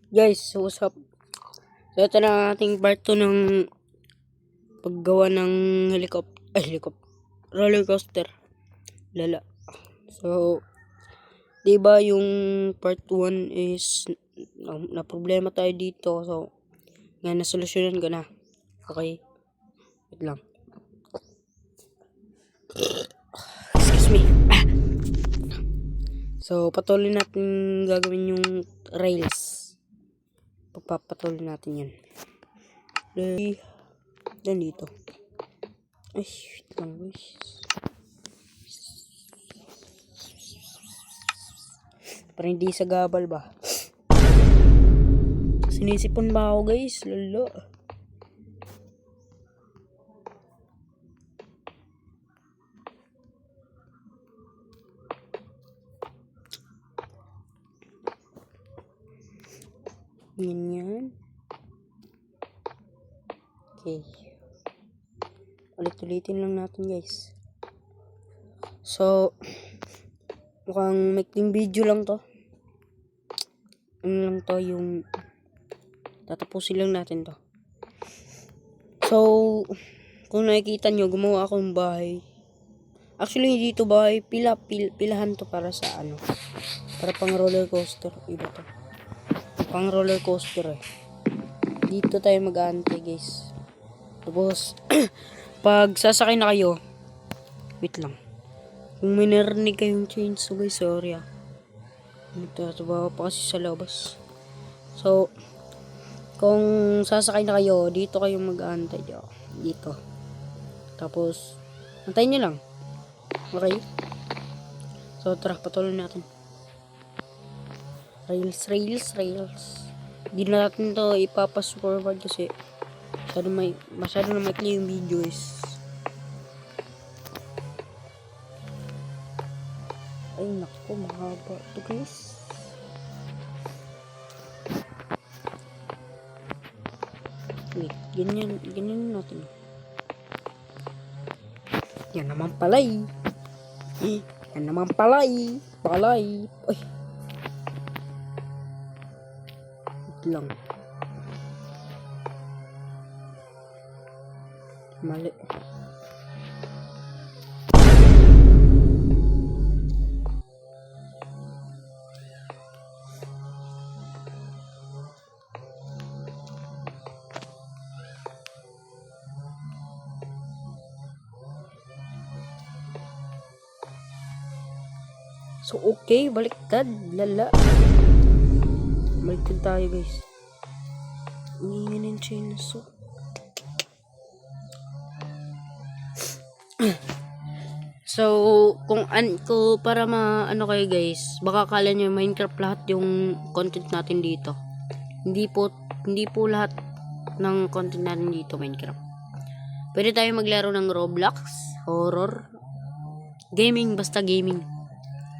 Guys, so what's up? So ito na ating part 2 ng paggawa ng roller coaster. Lala. So, diba yung part 1 is na problema tayo dito. So, nga nasolusyonan ko na. Okay. Wait lang. Excuse me. So, patuloy natin gagawin yung rails. Pagpapatuloy natin yan. Dan dito. Ay, wait lang guys. Parang hindi sa gabal ba? Sinisipon ba ako guys? Lalo. Yan. Okay. Ulit-ulitin lang natin guys. So, mukhang maikling video lang to. Ano lang to, yung tatapusin lang natin to. So, kung nakikita nyo, gumawa ako ng bahay. Actually, hindi to bahay. Pilahan to para sa ano. Para pang roller coaster. Iba to. Pang roller coaster eh. Dito tayo mag-aantay guys. Tapos, pag sasakay na kayo, wait lang. Kung may narinig kayong chainsaw guys, sorry ah. Nagtatabaho pa kasi sa labas. So, kung sasakay na kayo, dito kayo mag-aantay dito. Tapos, antayin nyo lang. Okay? So, tara, patuloy natin. Rails. Hindi na natin to ipapas forward kasi masyado na maikli yung video guys. Ay naku, mahaba to guys. Wait, ganyan natin. Yan naman palay. Yan naman palay. Ay. Wait lang. Mali. So, okay. Baliktad. Lala. Baliktad tayo, guys. Ingin yung chainsaw. So, para ano kayo, guys. Baka kala nyo Minecraft lahat yung content natin dito. Hindi po lahat ng content natin dito Minecraft. Pwede tayo maglaro ng Roblox, horror, gaming, basta gaming.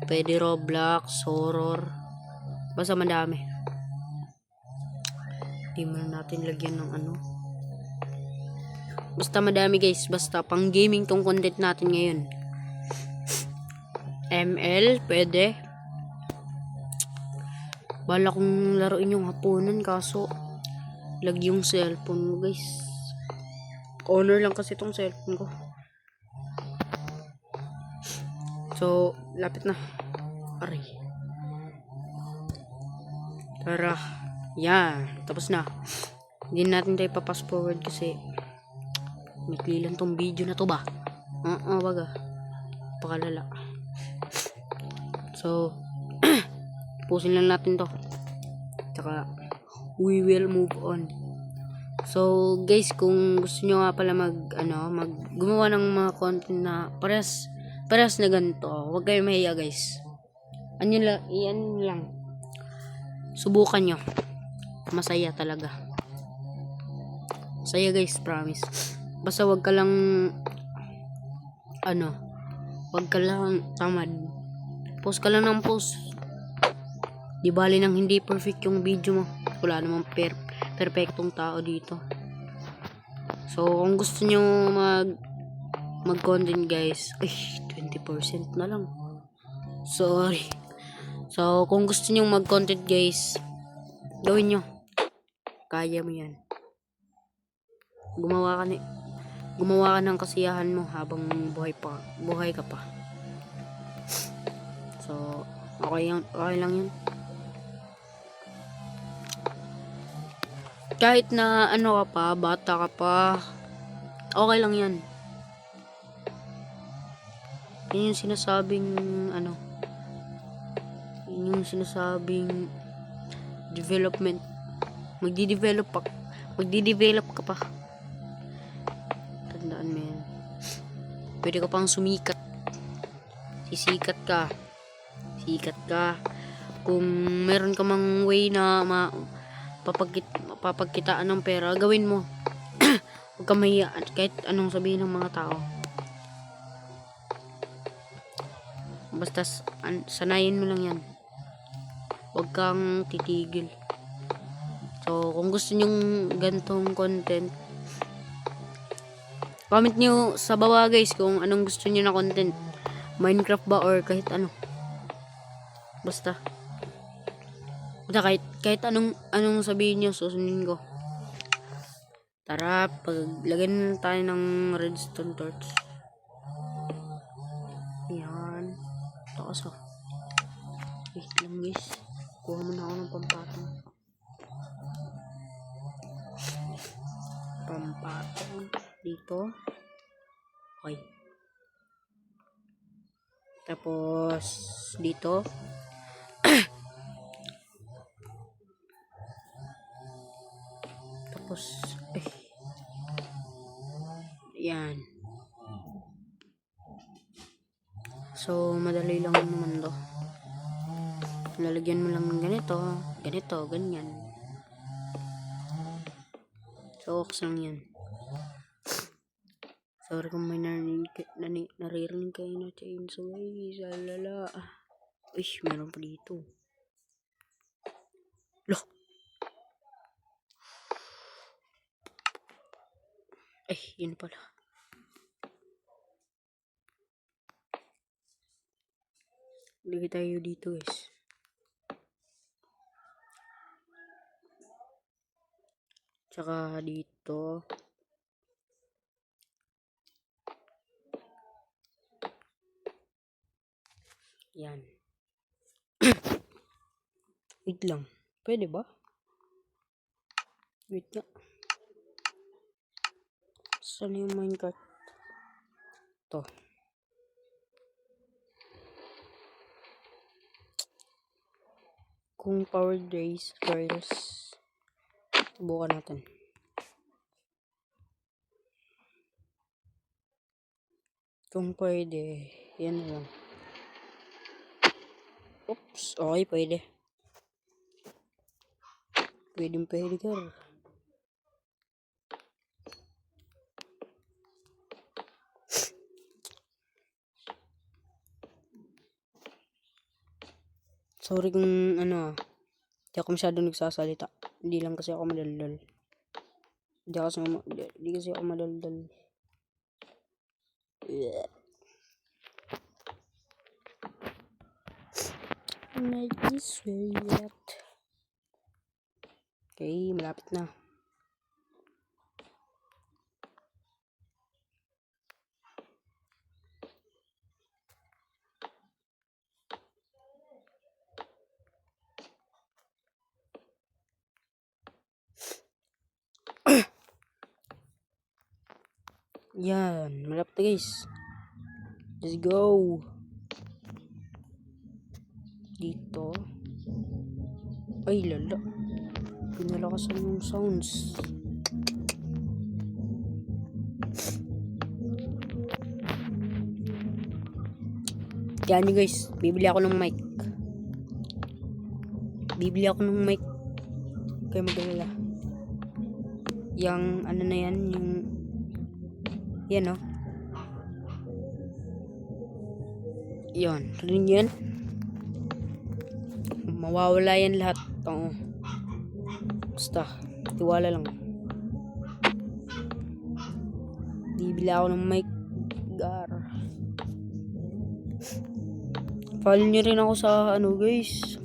Pwede Roblox, horror, basta madami. Hindi man natin lagyan ng ano. Basta madami guys, basta pang gaming tong content natin ngayon. ML, pwede. Bala kong laruin yung hapunan kaso lag yung cellphone mo guys. Honor lang kasi tong cellphone ko. So, lapit na. Aray. Tara. Yan. Tapos na. Hindi natin tayo papas forward kasi mikli lang tong video na to ba? Baga. Pakalala. So, pusin lang natin to. Tsaka, we will move on. So, guys, kung gusto nyo nga pala gumawa ng mga content na pares na ganito, huwag kayo mahiya guys. Yan lang. Subukan nyo. Masaya talaga. Masaya guys, promise. Basta huwag ka lang tamad. Post ka lang ng post. Di bali nang hindi perfect yung video mo. Wala namang perfectong tao dito. So, kung gusto nyo mag-content guys, 20% na lang. Sorry. So, kung gusto nyo mag-content guys, Gawin nyo. Kaya mo yan. Gumawa ka ng kasiyahan mo habang buhay ka pa. So, okay lang yun. Kahit na ano ka pa, bata ka pa, okay lang yan. Yun yung sinasabing yun yung sinasabing development. Magdi-develop ka pa. Tandaan mo yan. Pwede ka pang sumikat. Sikat ka. Kung meron ka mang way na papagkitaan ng pera, gawin mo. Huwag ka mahiya kahit anong sabihin ng mga tao. Basta sanayin mo lang yan. Huwag kang titigil. So, kung gusto nyong gantong content, comment nyo sa baba guys kung anong gusto nyo na content. Minecraft ba or kahit ano. Basta kahit anong sabihin nyo, susundin ko. Tara, paglagyan na tayo ng redstone torch. Yan. Takas ah. Wait lang guys. Kuha muna ako ng pampatong. Dito. Okay. Tapos dito. Tapos yan. So madali lang naman to. Lalagyan mo lang ng ganito, ganyan. So okay lang yan. Sorry kung may naririnig kayo na chainsaw guys. Alala. Uy, meron pa dito. Loh. Yun pala. Lagay tayo dito guys. Tsaka dito. Yan. Wait lang. Pwede ba? Wait nga. Saan yung minecart? To. Kung powered rails, subukan natin. Kung pwede, yan lang. Oops, okay, pwede. Pwede ka. Sorry kung hindi ako masyadong nagsasalita. Hindi lang kasi ako madaldal. Hindi kasi ako madaldal. Make this way yet. Okay, malapit na. Yan, malapit na guys. Let's go. Dito. Ay, lala. Pinalakasan yung sounds. Yan nyo guys, bibili ako ng mic. Kaya mag-alala. Yang ano na yan, yung yan oh. Yan, rin yan. Mawawala yan lahat. Oo. Basta, tiwala lang. Bibili ako ng mic. Follow nyo rin ako sa guys.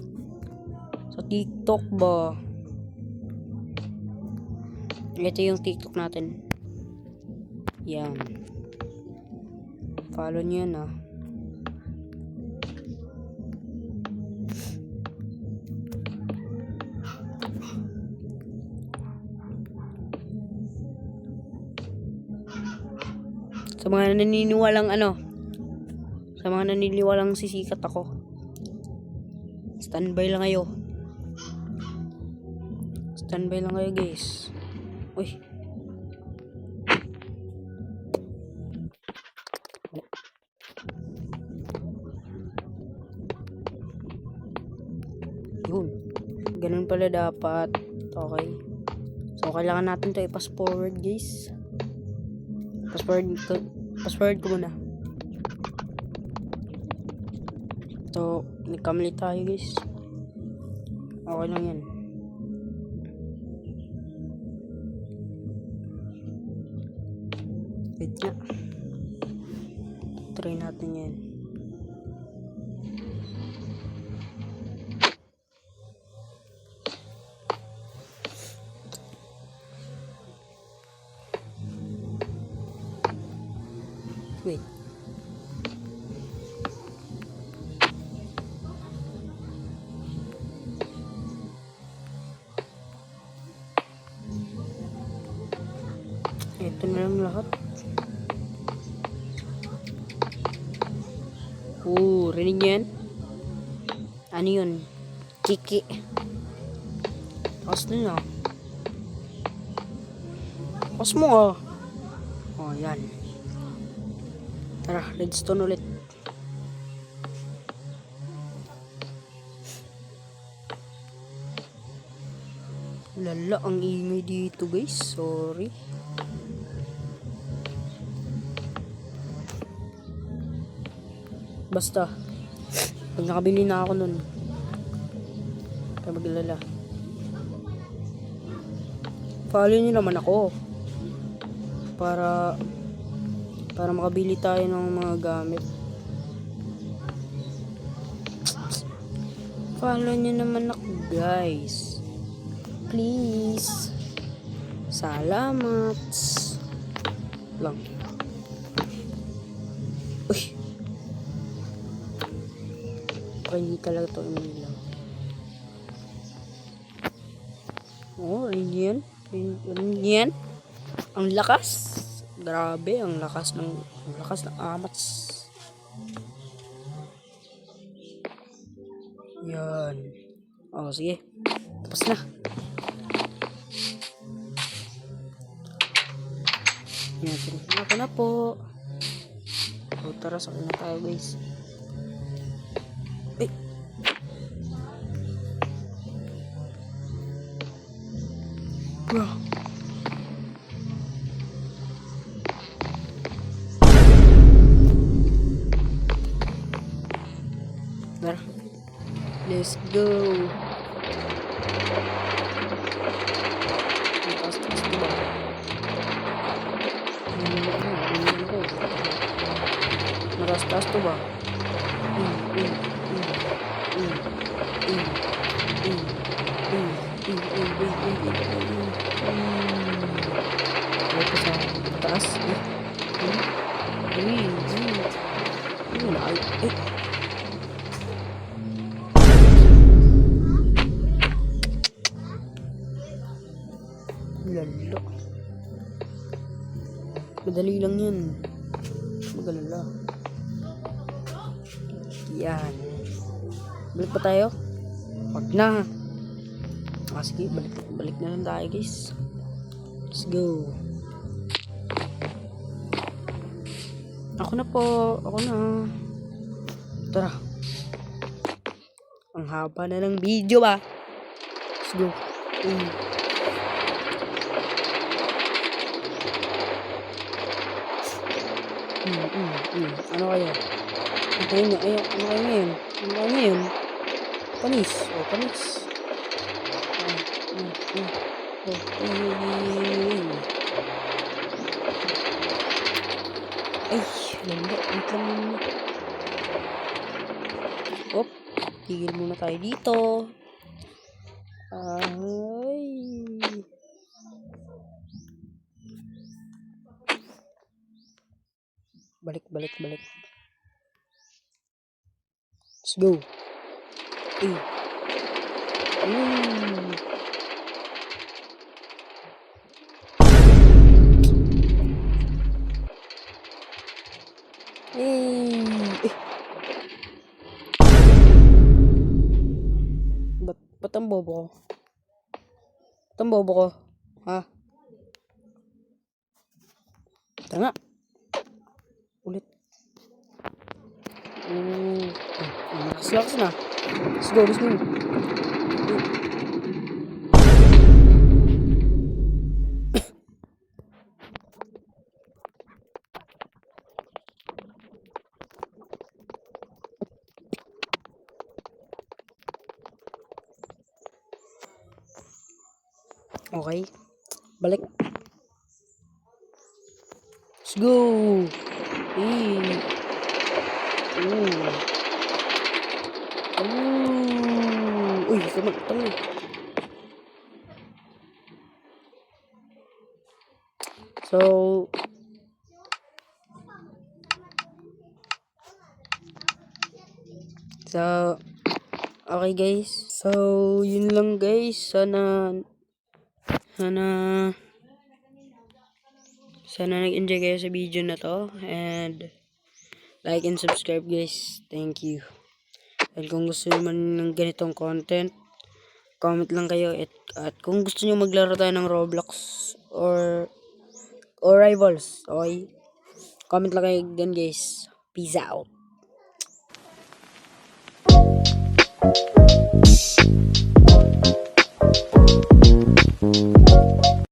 Sa TikTok ba? Ito yung TikTok natin. Yan. Follow nyo yan, ah. Sa mga naniniwalang sisikat ako, standby lang kayo. Standby lang kayo, guys. Uy. Yun. Ganun pala dapat. Okay. So, kailangan natin to i-pass forward, guys. Password ko muna. So, nagkamali tayo, guys. Okay lang yan. Wait nga. Try natin yan. Wait. Ito na lang lahat. Rinig nyo yan? Ano yun? Kiki. Pas na. Pas mo ah. Oh, yan. Tara, redstone ulit. Lala, ang ingay dito, guys. Sorry. Basta, pag nakabili na ako nun, kaya maglala. Follow nyo naman ako. Para makabili tayo ng mga gamit. Follow nyo naman ako, guys. Please. Salamat. Lang. Uy. Hindi talaga ito umilang. Oh, yan. Yan. Ang lakas. Grabe, ang lakas ng amats. Yan. Oh, sige. Tapos na. Yan, ako na po. So, tara, sakay na tayo, guys. Ay. Bro. Tara. Let's go. Taas-taas diba? Matas-taas to ba? Ito sa taas. Lalo. Madali lang yun. Magalala. Yan. Balik pa tayo? Wag na. Sige, balik na lang tayo, guys. Let's go. Ako na po. Ako na. Tara. Ang haba na ng video ba? Let's go. Ano kayo? Ano kayo ngayon? Panis. Oh, panis. Ay, lalo. Wait lang muna. Op, tigil muna tayo dito. Ay. Balik. Let's go. Eh. Mm. Eh. Ba't ang bobo ko? Ba't ang bobo ko? Ha? Tara nga. Ulit. Lakas na. Let's go. Okay. Balik. Let's go. Eh. Uy, tama. So, okay guys. So, yun lang guys. Sana nag-enjoy kayo sa video na to. And, like and subscribe guys. Thank you. At kung gusto nyo man ng ganitong content, comment lang kayo. At kung gusto nyo maglaro tayo ng Roblox or Rivals, okay? Comment lang kayo dyan guys. Peace out.